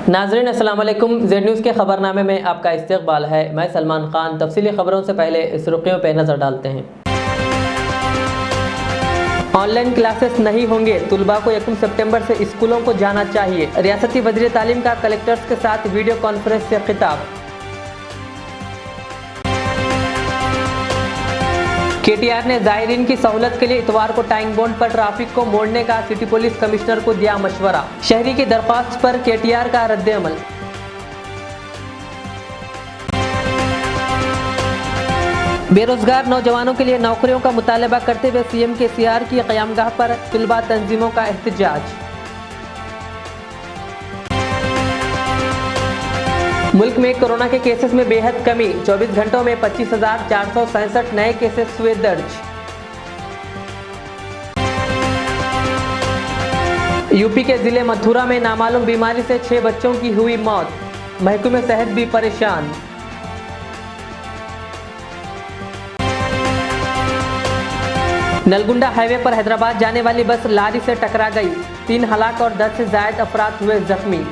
नाज़रीन अस्सलाम वालेकुम। जेड न्यूज़ के खबरनामे में आपका इस्तकबाल है। मैं सलमान खान। तफसीली खबरों से पहले इस सुर्खियों पर नज़र डालते हैं। ऑनलाइन क्लासेस नहीं होंगे, तुलबा को 1 सितंबर से स्कूलों को जाना चाहिए। रियासती वज़ीर तालीम का कलेक्टर्स के साथ वीडियो कॉन्फ्रेंस से खिताब। KTR ने ज़ायरीन की सहूलत के लिए इतवार को टाइम बॉन्ड पर ट्रैफिक को मोड़ने का सिटी पुलिस कमिश्नर को दिया मशवरा। शहरी की दरख्वास्त पर KTR का रद्द-ए-अमल। बेरोजगार नौजवानों के लिए नौकरियों का मुतालबा करते हुए CM KCR की क़यामगाह पर तुलबा तंजीमों का एहतजाज। मुल्क में कोरोना के केसेस में बेहद कमी, 24 घंटों में 25,467 नए केसेस हुए दर्ज। यूपी के जिले मथुरा में नामालूम बीमारी से 6 बच्चों की हुई मौत, महकमे सेहत भी परेशान। नलगुंडा हाईवे पर हैदराबाद जाने वाली बस लारी से टकरा गई, 3 हलाक और 10 से जायद अफराद हुए जख्मी।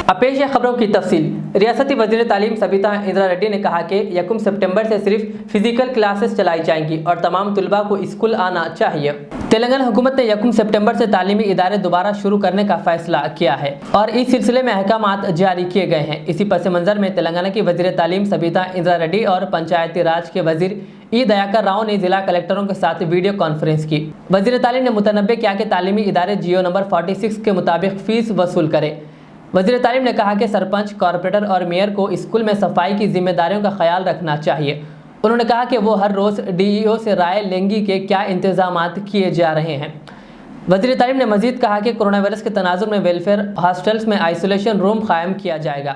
अब पेश है खबरों की तफसील। रियासती वज़ीर तालीम सबिता इंदिरा रेड्डी ने कहा कि 1 सितंबर से सिर्फ फिजिकल क्लासेस चलाई जाएंगी और तमाम तुलबा को स्कूल आना चाहिए। तेलंगाना हुकूमत ने 1 सितंबर से तालीमी इदारे दोबारा शुरू करने का फैसला किया है और इस सिलसिले में अहकामात जारी किए गए हैं। इसी पस मंज़र में तेलंगाना की वज़ीर तालीम सबिता इंदिरा रेड्डी और पंचायती राज के वज़ीर ई दयाकर राव ने जिला कलेक्टरों के साथ वीडियो कॉन्फ्रेंस की। वज़ीर तालीम ने मुतनब्बे किया कि तालीमी इदारे जियो नंबर 46 के मुताबिक फ़ीस वसूल करें। वज़ीर तालीम ने कहा कि सरपंच, कॉरपोरेटर और मेयर को स्कूल में सफाई की जिम्मेदारियों का ख्याल रखना चाहिए। उन्होंने कहा कि वो हर रोज़ DEO से राय लेंगी कि क्या इंतजामात किए जा रहे हैं। वज़ीर तालीम ने मज़ीद कहा कि कोरोना वायरस के तनाजुर में वेलफेयर हॉस्टल्स में आइसोलेशन रूम कायम किया जाएगा।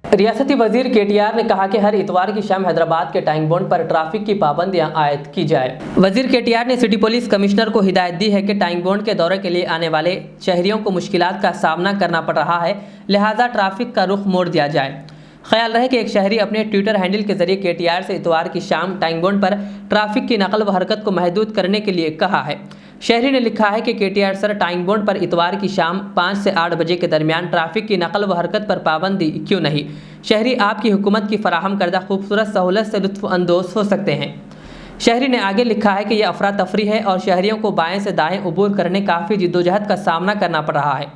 रियासती वज़ीर KTR ने कहा कि हर इतवार की शाम हैदराबाद के टाइम बॉन्ड पर ट्रैफिक की पाबंदियां आयद की जाए। वज़ीर KTR ने सिटी पुलिस कमिश्नर को हिदायत दी है कि टाइम बॉन्ड के दौरे के लिए आने वाले शहरियों को मुश्किलात का सामना करना पड़ रहा है, लिहाजा ट्रैफिक का रुख मोड़ दिया जाए। ख्याल रहे कि एक शहरी अपने ट्विटर हैंडल के जरिए KTR से इतवार की शाम टाइम बॉन्ड पर ट्रैफिक की नकल व हरकत को महदूद करने के लिए कहा है। शहरी ने लिखा है कि KTR सर, टाइम बॉन्ड पर इतवार की शाम 5 से 8 बजे के दरमियान ट्रैफिक की नकल व हरकत पर पाबंदी क्यों नहीं? शहरी आपकी हुकूमत की फराहम करदा खूबसूरत सहूलत से लुत्फ़ अंदोज़ हो सकते हैं। शहरी ने आगे लिखा है कि यह अफरा तफरी है और शहरियों को बाएँ से दाएँ अबूर करने काफ़ी जिद्दोजहद का सामना करना पड़ रहा है।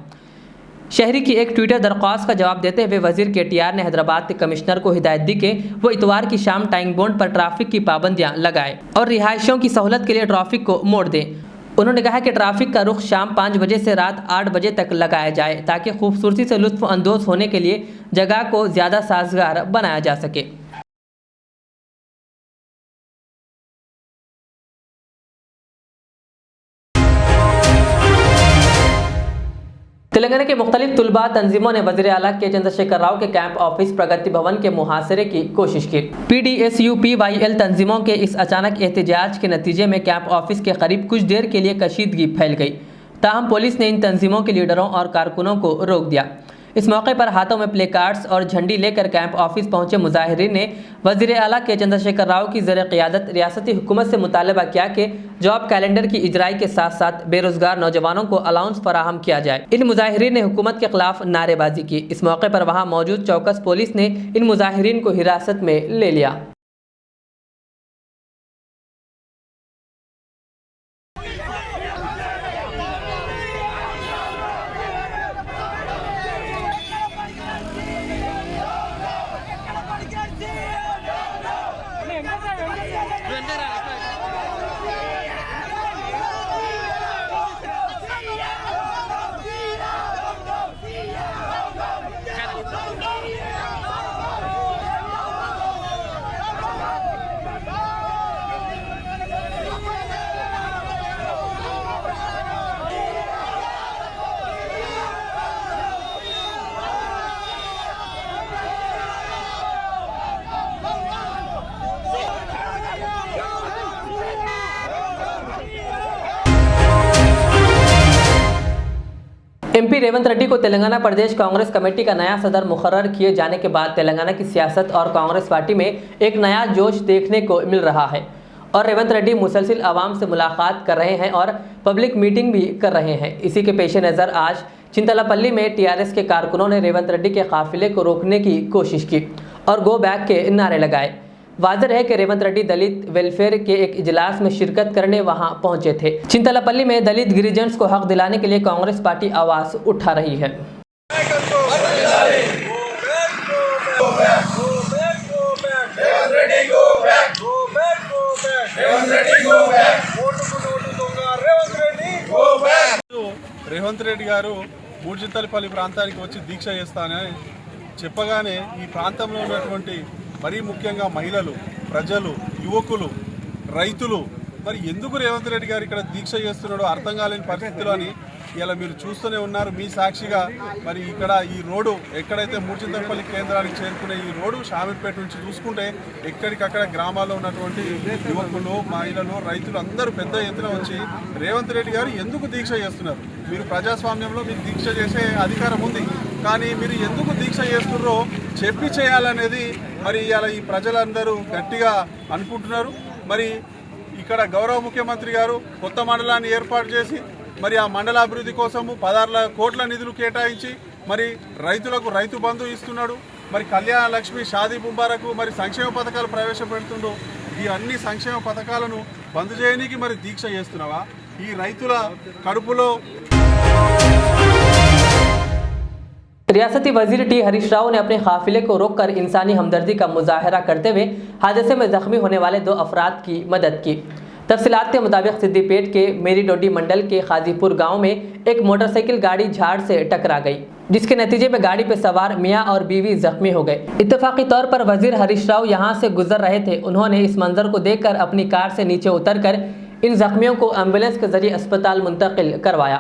शहरी की एक ट्विटर दरख्वास्त का जवाब देते हुए वज़ीर KTR ने हैदराबाद के कमिश्नर को हिदायत दी कि वो इतवार की शाम टाइम बॉन्ड पर ट्रैफिक की पाबंदियां लगाए और रिहायशियों की सहूलत के लिए ट्रैफिक को मोड़ दें। उन्होंने कहा कि ट्रैफिक का रुख शाम 5 बजे से रात 8 बजे तक लगाया जाए ताकि खूबसूरती से लुत्फ़ अंदोज़ होने के लिए जगह को ज़्यादा साजगार बनाया जा सके। तेलंगाना के मुख्तलिफ तुलबा तंजीमों ने वज़ीर आला के चंद्रशेखर राव के कैंप ऑफिस प्रगति भवन के मुहासरे की कोशिश की। PDSU PYL तंजीमों के इस अचानक एहतजाज के नतीजे में कैंप ऑफिस के करीब कुछ देर के लिए कशीदगी फैल गई। ताहम पुलिस ने इन तंजीमों के लीडरों और कारकुनों को रोक दिया। इस मौके पर हाथों में प्ले कार्ड्स और झंडी लेकर कैंप ऑफिस पहुंचे मुजाहिरीन ने वज़ीर आला के चंद्रशेखर राव की ज़ेर क़ियादत रियासती हुकूमत से मुतालबा किया कि जॉब कैलेंडर की इजराई के साथ साथ बेरोजगार नौजवानों को अलाउंस फराहम किया जाए। इन मुजाहिरीन ने हुकूमत के खिलाफ नारेबाजी की। इस मौके पर वहाँ मौजूद चौकस पुलिस ने इन मुजाहिरीन को हिरासत में ले लिया। एमपी रेवंत रेड्डी को तेलंगाना प्रदेश कांग्रेस कमेटी का नया सदर मुकर्रर किए जाने के बाद तेलंगाना की सियासत और कांग्रेस पार्टी में एक नया जोश देखने को मिल रहा है और रेवंत रेड्डी मुसलसिल आवाम से मुलाकात कर रहे हैं और पब्लिक मीटिंग भी कर रहे हैं। इसी के पेश नज़र आज चिंतलपल्ली में टीआरएस के कारकुनों ने रेवंत रेड्डी के काफिले को रोकने की कोशिश की और गो बैक के नारे लगाए। वाज़ेह है कि रेवंत रेड्डी दलित वेलफेयर के एक इजलास में शिरकत करने वहां पहुंचे थे। चिंतलपल्ली में दलित गिरिजन्स को हक दिलाने के लिए कांग्रेस पार्टी आवाज उठा रही है। రేవంత్ రెడ్డి గారు మూడుచింతలపల్లి ప్రాంతానికి వచ్చి దీక్ష చేస్తానని చెప్పగానే ఈ ప్రాంతంలో ఉన్నటువంటి మరీ ముఖ్యంగా మహిళలు, ప్రజలు, యువకులు, రైతులు మరి ఎందుకు రేవంత్ రెడ్డి గారు ఇక్కడ దీక్ష చేస్తున్నాడో అర్థం కాలేని పరిస్థితులు అని ఇలా మీరు చూస్తూనే ఉన్నారు। మీ సాక్షిగా మరి ఇక్కడ ఈ రోడ్డు ఎక్కడైతే మూడుచింతలపల్లి కేంద్రానికి చేరుకునే ఈ రోడ్డు షామీర్పేట నుంచి చూసుకుంటే ఎక్కడికక్కడ గ్రామాల్లో ఉన్నటువంటి యువకులు, మహిళలు, రైతులు అందరూ పెద్ద ఎత్తున వచ్చి రేవంత్ రెడ్డి గారు ఎందుకు దీక్ష చేస్తున్నారు? మీరు ప్రజాస్వామ్యంలో మీకు దీక్ష చేసే అధికారం ఉంది, కానీ మీరు ఎందుకు దీక్ష చేస్తున్నారో చెప్పి చేయాలనేది మరి ఇవాళ ఈ ప్రజలందరూ గట్టిగా అనుకుంటున్నారు। మరి ఇక్కడ గౌరవ ముఖ్యమంత్రి గారు కొత్త మండలాన్ని ఏర్పాటు చేసి మరి ఆ మండల అభివృద్ధి కోసము 16 కోట్ల నిధులు కేటాయించి మరి రైతులకు రైతు బంధు ఇస్తున్నాడు। మరి కళ్యాణ లక్ష్మి, షాదీ ముబారక్ మరి సంక్షేమ పథకాలు ప్రవేశపెడుతుండో ఈ అన్ని సంక్షేమ పథకాలను బంద్ చేయడానికి మరి దీక్ష చేస్తున్నావా? ఈ రైతుల కడుపులో रियासती वजीर टी हरीश राव ने अपने काफिले को रोककर इंसानी हमदर्दी का मुजाहरा करते हुए हादसे में जख्मी होने वाले 2 अफराद की मदद की। तफसीलात के मुताबिक सिद्दीपेट के मेरी डोडी मंडल के खाजीपुर गांव में एक मोटरसाइकिल गाड़ी झाड़ से टकरा गई, जिसके नतीजे में गाड़ी पर सवार मियां और बीवी जख्मी हो गए। इत्तेफाकी तौर पर वजीर हरीश राव यहां से गुजर रहे थे। उन्होंने इस मंजर को देखकर अपनी कार से नीचे उतरकर इन जख्मियों को एम्बुलेंस के जरिए अस्पताल मुंतकिल करवाया।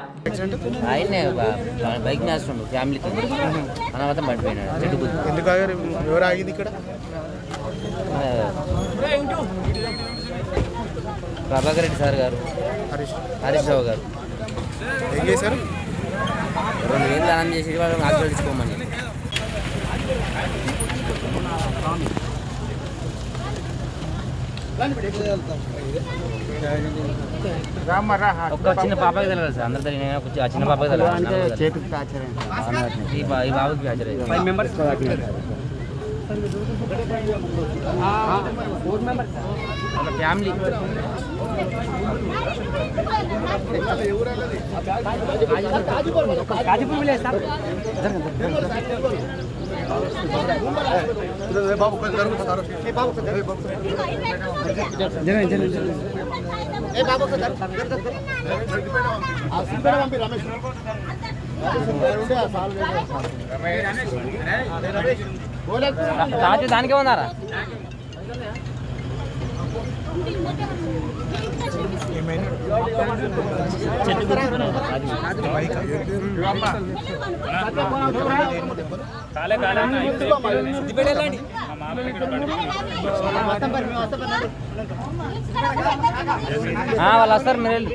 ప్రభాకర్ రెడ్డి సార్ గారు, హరీష్ రావు గారు ఏం చేశారు? 2 ఏళ్ళు దానం చేసి వాళ్ళని హాస్పిటల్ తీసుకోమని ఒక చిన్న పాపకి తెలియదు సార్, అందరు తెలియదు, ఆ చిన్న పాపకి తెలియదు, ఈ బాబుకి హాజరైంది 5 మెంబర్స్ ఒక ఫ్యామిలీ దానికే ఉన్నారా? వాళ్ళు వస్తారు, మీరు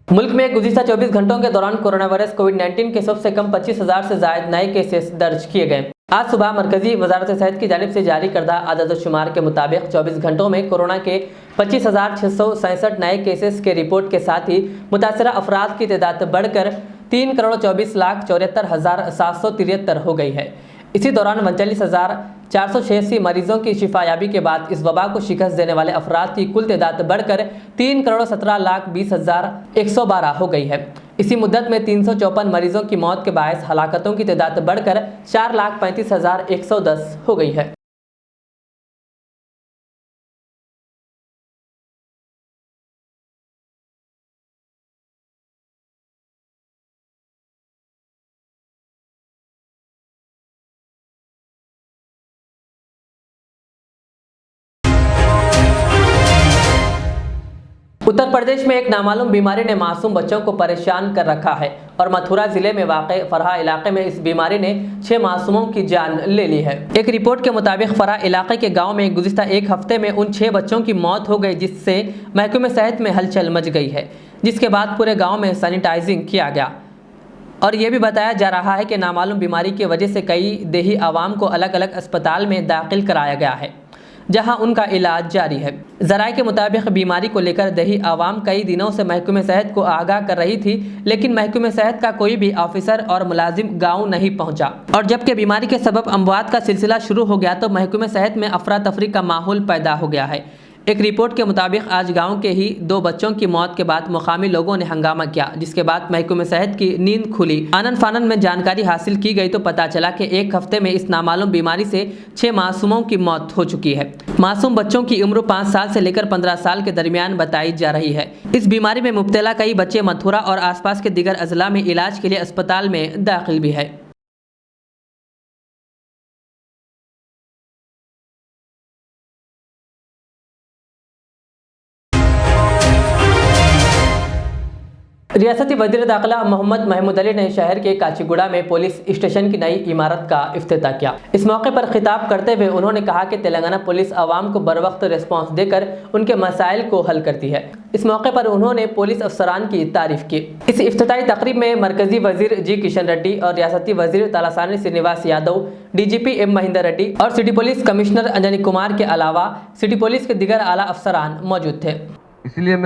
मुल्क में गुज़िश्ता 24 घंटों के दौरान कोरोना वायरस कोविड-19 के सबसे कम 25,000 से ज़ायद नए केसेस दर्ज किए गए। आज सुबह मरकजी वजारत सेहत की जानिब से जारी करदा आदाद-ओ-शुमार के मुताबिक 24 घंटों में कोरोना के 25,667 नए केसेस के रिपोर्ट के साथ ही मुतासरा अफराद की तादाद बढ़कर 3,24,74,773 हो गई है। इसी दौरान 39,486 मरीजों की शिफायाबी के बाद इस वबा को शिकस्त देने वाले अफराद की कुल तादाद बढ़कर 3,17,20,112 हो गई है। इसी मुद्दत में 354 मरीजों की मौत के बायस हलाकतों की तादाद बढ़कर 4,35,110 हो गई है। उत्तर प्रदेश में एक नामालूम बीमारी ने मासूम बच्चों को परेशान कर रखा है और मथुरा जिले में वाक़े फरहा इलाके में इस बीमारी ने 6 मासूमों की जान ले ली है। एक रिपोर्ट के मुताबिक फरहा इलाके के गांव में गुज़िश्ता एक हफ्ते में उन 6 बच्चों की मौत हो गई, जिससे महकमे सेहत में हलचल मच गई है, जिसके बाद पूरे गाँव में सैनिटाइजिंग किया गया। और ये भी बताया जा रहा है कि नामालूम बीमारी की वजह से कई देही आवाम को अलग अलग अस्पताल में दाखिल कराया गया है, जहां उनका इलाज जारी है। ज़राए के मुताबिक बीमारी को लेकर देही आवाम कई दिनों से महकमे सेहत को आगाह कर रही थी, लेकिन महकमे सेहत का कोई भी ऑफिसर और मुलाजिम गांव नहीं पहुंचा। और जबकि बीमारी के सबब अमवात का सिलसिला शुरू हो गया तो महकमे सेहत में अफरा तफरी का माहौल पैदा हो गया है। एक रिपोर्ट के मुताबिक आज गांव के ही 2 बच्चों की मौत के बाद मुकामी लोगों ने हंगामा किया, जिसके बाद महकमे सेहत की नींद खुली। आनन फानन में जानकारी हासिल की गई तो पता चला कि एक हफ्ते में इस नामालूम बीमारी से 6 मासूमों की मौत हो चुकी है। मासूम बच्चों की उम्र 5 साल से लेकर 15 साल के दरमियान बताई जा रही है। इस बीमारी में मुब्तला कई बच्चे मथुरा और आसपास के दीगर अजला में इलाज के लिए अस्पताल में दाखिल भी है। रियासती वज़ीर दाखिला मोहम्मद महमूद अली ने शहर के काचीगुड़ा में पुलिस स्टेशन की नई इमारत का इफ्तिताह किया। इस मौके पर खिताब करते हुए उन्होंने कहा कि तेलंगाना पुलिस आवाम को बर वक्त रिस्पॉन्स देकर उनके मसाइल को हल करती है। इस मौके पर उन्होंने पुलिस अफसरान की तारीफ की। इस इफ्तिताही तकरीब में मरकजी वजीर जी किशन रेड्डी और रियासती वजीर तलासानी श्रीनिवास यादव, DGP M महिंदर रेड्डी और city police commissioner Anjani Kumar के अलावा सिटी पुलिस के दीगर आला अफसरान मौजूद थे। इसलिए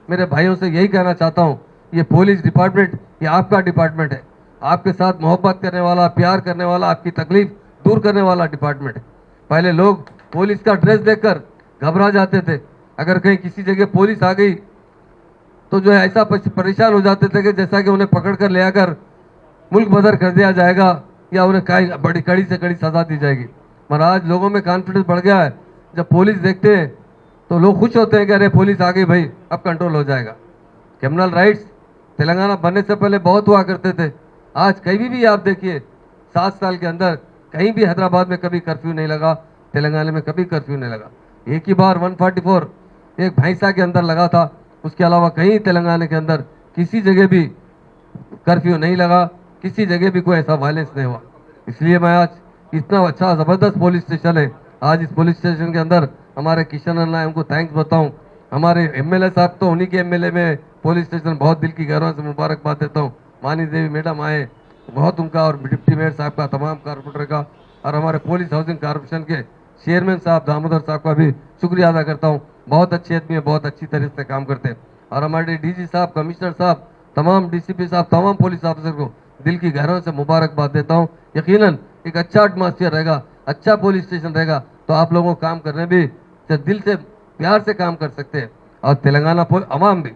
मेरे भाइयों से यही कहना चाहता हूँ, ये पुलिस डिपार्टमेंट ये आपका डिपार्टमेंट है। आपके साथ मोहब्बत करने वाला, प्यार करने वाला, आपकी तकलीफ दूर करने वाला डिपार्टमेंट है। पहले लोग पुलिस का ड्रेस देखकर घबरा जाते थे। अगर कहीं किसी जगह पुलिस आ गई तो जो है ऐसा परेशान हो जाते थे कि जैसा कि उन्हें पकड़ कर ले आकर मुल्क बदर कर दिया जाएगा या उन्हें बड़ी कड़ी से कड़ी सजा दी जाएगी। मगर आज लोगों में कॉन्फिडेंस बढ़ गया है। जब पुलिस देखते हैं तो लोग खुश होते हैं कि अरे पुलिस आ गई भाई, अब कंट्रोल हो जाएगा। क्रिमिनल राइट्स तेलंगाना बनने से पहले बहुत हुआ करते थे। आज कहीं भी आप देखिए 7 साल के अंदर कहीं भी हैदराबाद में कभी कर्फ्यू नहीं लगा, तेलंगाना में कभी कर्फ्यू नहीं लगा। एक ही बार 144 एक भैंसा के अंदर लगा था, उसके अलावा कहीं तेलंगाना के अंदर किसी जगह भी कर्फ्यू नहीं लगा, किसी जगह भी कोई ऐसा वायलेंस नहीं हुआ। इसलिए मैं आज इतना अच्छा ज़बरदस्त पुलिस स्टेशन है, आज इस पुलिस स्टेशन के अंदर हमारे किशन अन्ना है, उनको थैंक्स बताऊं। हमारे MLA साहब तो उन्हीं के MLA में पुलिस स्टेशन बहुत दिल की गहराई से मुबारकबाद देता हूं। मानी देवी मैडम आए, बहुत उनका और डिप्टी मेयर साहब का, तमाम कारपोरेटर का और हमारे पुलिस हाउसिंग कॉर्पोरेशन के चेयरमैन साहब दामोदर साहब का भी शुक्रिया अदा करता हूँ। बहुत अच्छे आदमी है, बहुत अच्छी तरह से काम करते हैं। और हमारे DG साहब, कमिश्नर साहब, तमाम DCP साहब, तमाम पुलिस ऑफिसर को दिल की गहराई से मुबारकबाद देता हूँ। यकीनन एक अच्छा एटमॉस्फेयर रहेगा, अच्छा पुलिस स्टेशन रहेगा तो आप लोगों को काम करने भी दिल से प्यार से काम कर सकते हैं। और तेलंगाना अवाम भी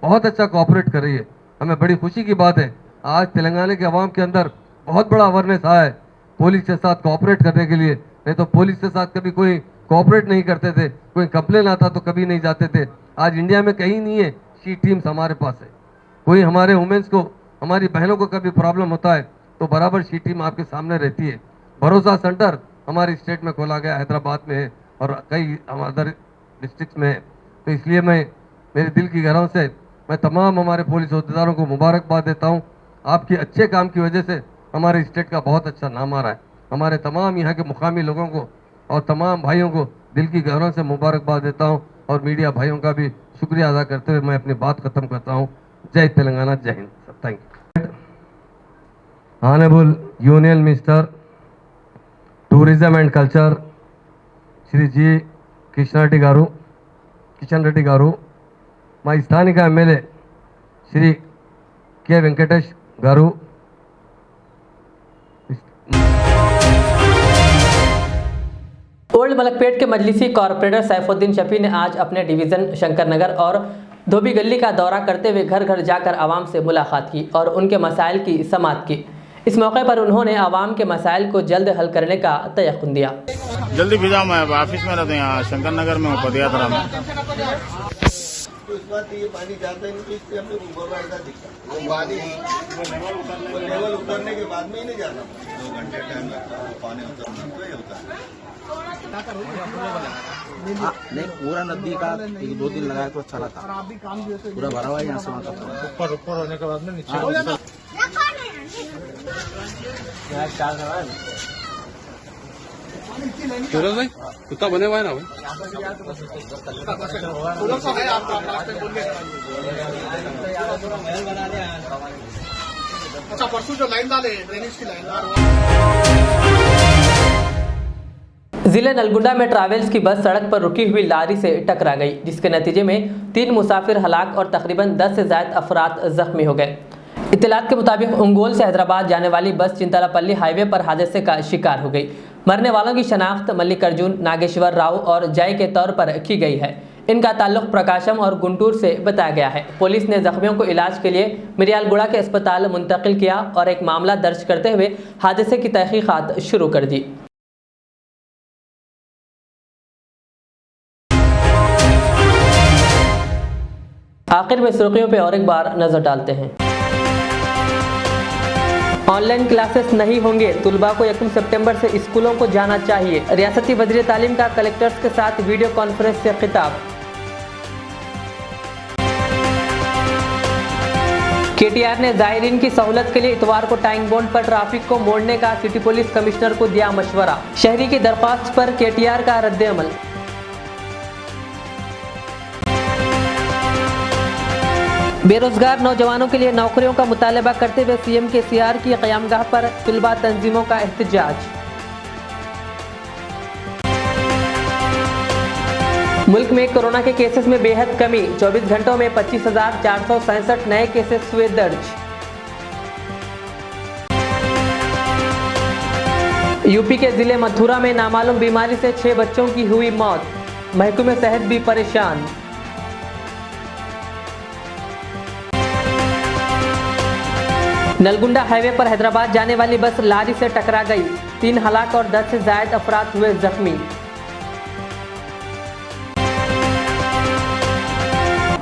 बहुत अच्छा कोऑपरेट कर रही है। हमें बड़ी खुशी की बात है, आज तेलंगाना के अवाम के अंदर बहुत बड़ा अवेयरनेस आया है पुलिस के साथ कोऑपरेट करने के लिए। नहीं तो पुलिस के साथ कभी कोई कोऑपरेट नहीं करते थे, कोई कंप्लेन आता तो कभी नहीं जाते थे। आज इंडिया में कहीं नहीं है शी टीम्स हमारे पास है। कोई हमारे वुमेन्स को, हमारी बहनों को कभी प्रॉब्लम होता है तो बराबर शी टीम आपके सामने रहती है। भरोसा सेंटर हमारी स्टेट में खोला गया, हैदराबाद में है और कई अदर डिस्ट्रिक्ट्स में है। तो इसलिए मेरे दिल की गहराई से मैं तमाम हमारे पुलिस अहदेदारों को मुबारकबाद देता हूँ। आपके अच्छे काम की वजह से हमारे स्टेट का बहुत अच्छा नाम आ रहा है। हमारे तमाम यहाँ के मुकामी लोगों को और तमाम भाइयों को दिल की गहराई से मुबारकबाद देता हूँ और मीडिया भाइयों का भी शुक्रिया अदा करते हुए मैं अपनी बात खत्म करता हूँ। जय तेलंगाना, जय Hind. Thank you. Honourable union minister tourism and culture Shri ji Kishan Reddy garu, మా స్థానిక ఎమ్మెల్యే శ్రీ కె వెంకటేష్ గారు, ओल्ड मलकपेट के मजलिसी कॉरपोरेटर सैफुद्दीन शफी ने आज अपने डिवीज़न शंकर नगर और धोबी गली का दौरा करते हुए घर घर जाकर आवाम से मुलाकात की और उनके मसाइल की समाअत की। इस मौके पर उन्होंने आवाम के मसाइल को जल्द हल करने का तयक़ुन दिया। जल्दी भिजा, मैं ऑफिस में रहते हैं, यहाँ शंकर नगर में हूँ, पदयात्रा में। ये पानी जाता ही नहीं तो इससे हम लोग उबरता दिखता वो पानी लेवल उतरने के बाद में ही नहीं जाता। 2 घंटे टाइम लगता है पानी उतरना तो ये होता है। नहीं पूरा नदी का 1-2 दिन लगाया तो अच्छा लगा, पूरा भरा हुआ है यहाँ से वहाँ तक ऊपर होने के बाद में नीचे सूरज भाई कुत्ता बने हुआ है ना भाई। अच्छा परसों जो लाइन डाले ड्रेनेज की लाइन जिले नलगुंडा में ट्रैवल्स की बस सड़क पर रुकी हुई लारी से टकरा गई, जिसके नतीजे में 3 मुसाफिर हलाक और तकरीबन 10 से ज़ायद अफराद जख्मी हो गए। इत्तलात के मुताबिक उंगोल से हैदराबाद जाने वाली बस चिंतालापल्ली हाईवे पर हादसे का शिकार हो गई। मरने वालों की शनाख्त मल्लिकार्जुन, नागेश्वर राव और जय के तौर पर की गई है। इनका ताल्लुक प्रकाशम और गुंटूर से बताया गया है। पुलिस ने जख्मियों को इलाज के लिए मिरियालगुड़ा के अस्पताल मुंतकिल किया और एक मामला दर्ज करते हुए हादसे की तहकीकात शुरू कर दी। आखिर में सुर्खियों पे और एक बार नजर डालते हैं। ऑनलाइन क्लासेस नहीं होंगे, तुलबा को 1 सितंबर से स्कूलों को जाना चाहिए। रियासती वज़ीर तालीम का कलेक्टर्स के साथ वीडियो कॉन्फ्रेंस से खिताब। केटीआर ने ज़ायरीन की सहूलत के लिए इतवार को टाइम बॉन्ड पर ट्रैफिक को मोड़ने का सिटी पुलिस कमिश्नर को दिया मशवरा। शहरी की दरख्वास्त पर केटीआर का रद्द-ए-अमल। बेरोजगार नौजवानों के लिए नौकरियों का मुतालबा करते हुए सीएम के सीआर की क़यामगाह पर तुलबा तंजीमों का एहतजाज। मुल्क में कोरोना के केसेस में बेहद कमी, 24 घंटों में 25,467 नए केसेस हुए दर्ज। यूपी के जिले मथुरा में नामालूम बीमारी से 6 बच्चों की हुई मौत, महकमे सेहत भी परेशान। नलगुंडा हाईवे पर हैदराबाद जाने वाली बस लारी से टकरा गई, 3 हलाक और 10 से ज़ायद अफराद हुए जख्मी।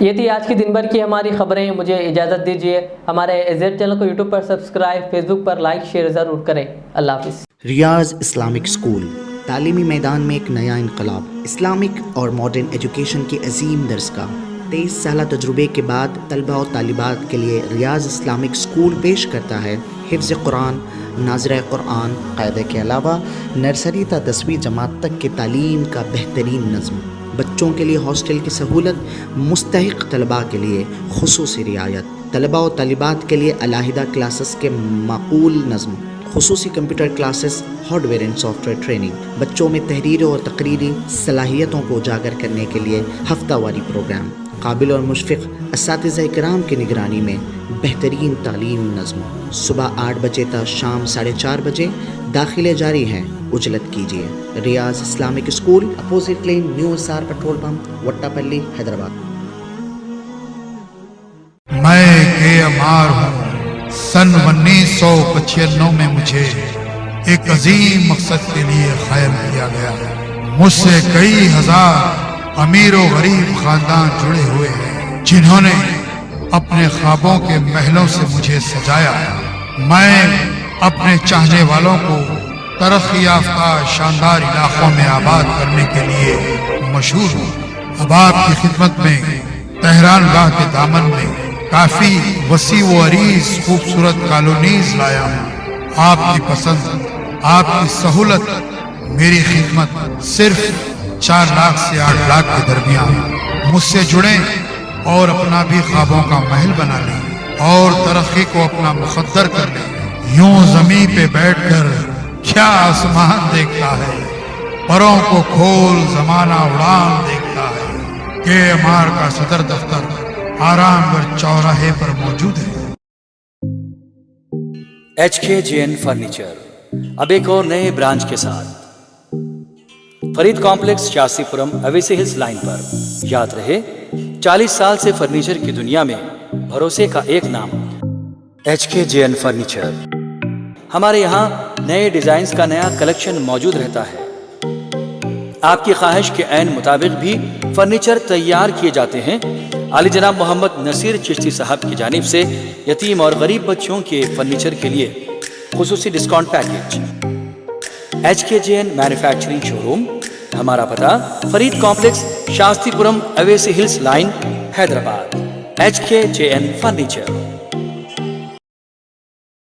ये थी आज की दिन भर की हमारी खबरें। मुझे इजाज़त दीजिए। हमारे जेड चैनल को यूट्यूब पर सब्सक्राइब, फेसबुक पर लाइक शेयर ज़रूर करें। अल्लाह हाफिज़। रियाज इस्लामिक स्कूल तालीमी मैदान में एक नया इनकलाब। इस्लामिक और मॉडर्न एजुकेशन की अजीम दरसगाह। 23 साल तजुर्बे के बाद तलबा और तालिबात के लिए रियाज इस्लामिक स्कूल पेश करता है हिफ्ज़ कुरान, नाज़िरा कुरान, क़ायदे के अलावा नर्सरी ता 10वीं जमात तक की तालीम का बेहतरीन नज़्म। बच्चों के लिए हॉस्टल की सहूलत, मुस्तहिक़ तलबा के लिए खुसूसी रियायत, तलबा और तालिबात के लिए अलहदा क्लासेस के माकूल नज़्म, खुसूसी computer classes, hardware and software training. बच्चों में तहरीरी और तकरीरी सलाहियतों को उजागर करने के लिए हफ्तावारी प्रोग्राम। काबिल और मुशफ़िक़ असातिज़ा इकराम की निगरानी में बेहतरीन तालीम नज़्म। सुबह 8 बजे तक शाम 4:30 बजे दाखिले जारी हैं, उजलत कीजिए। Riyaz Islamic school, opposite lane, new SR petrol pump, Vattapalli, Hyderabad. मैं के.एम.आर हूँ। सन 1995 में मुझे एक अजीम मकसद के लिए क़ायम किया गया। मुझसे कई हजार अमीर और गरीब खानदान जुड़े हुए हैं, जिन्होंने अपने ख्वाबों के महलों से मुझे सजाया। मैं अपने चाहने वालों को तरक्की याफ्ता शानदार इलाकों में आबाद करने के लिए मशहूर हूँ। अब आपकी खिदमत में तेहरान गाह के दामन में काफी वसी व अरीज खूबसूरत कॉलोनीज लाया हूँ। आपकी पसंद, आपकी सहूलत, मेरी खिदमत सिर्फ 4 लाख से 8 लाख के दरमियान। मुझसे जुड़ें और अपना भी ख्वाबों का महल बना लें और तरक्की को अपना मुकद्दर कर लें। यूं जमीन पे बैठकर क्या आसमान देखता है, परों को खोल जमाना उड़ान देखता है। के.एम.आर का सदर दफ्तर आरामगढ़ चौराहे पर मौजूद है। HKJN फर्नीचर अब एक और नए ब्रांच के साथ Farid complex, Shastripuram, Owaisi hills line पर। याद रहे, 40 साल से फर्नीचर की दुनिया में भरोसे का एक नाम HKJN फर्नीचर। हमारे यहाँ नए डिजाइन्स का नया कलेक्शन मौजूद रहता है। आपकी ख्वाहिश के ऐन मुताबिक भी फर्नीचर तैयार किए जाते हैं। आली जनाब मोहम्मद नसीर चिश्ती साहब की जानिब से यतीम और गरीब बच्चों के फर्नीचर के लिए खुसूसी discount package. HKJN manufacturing showroom, हमारा पता Farid complex, Shastripuram, Owaisi hills line, Hyderabad. HKJN furniture.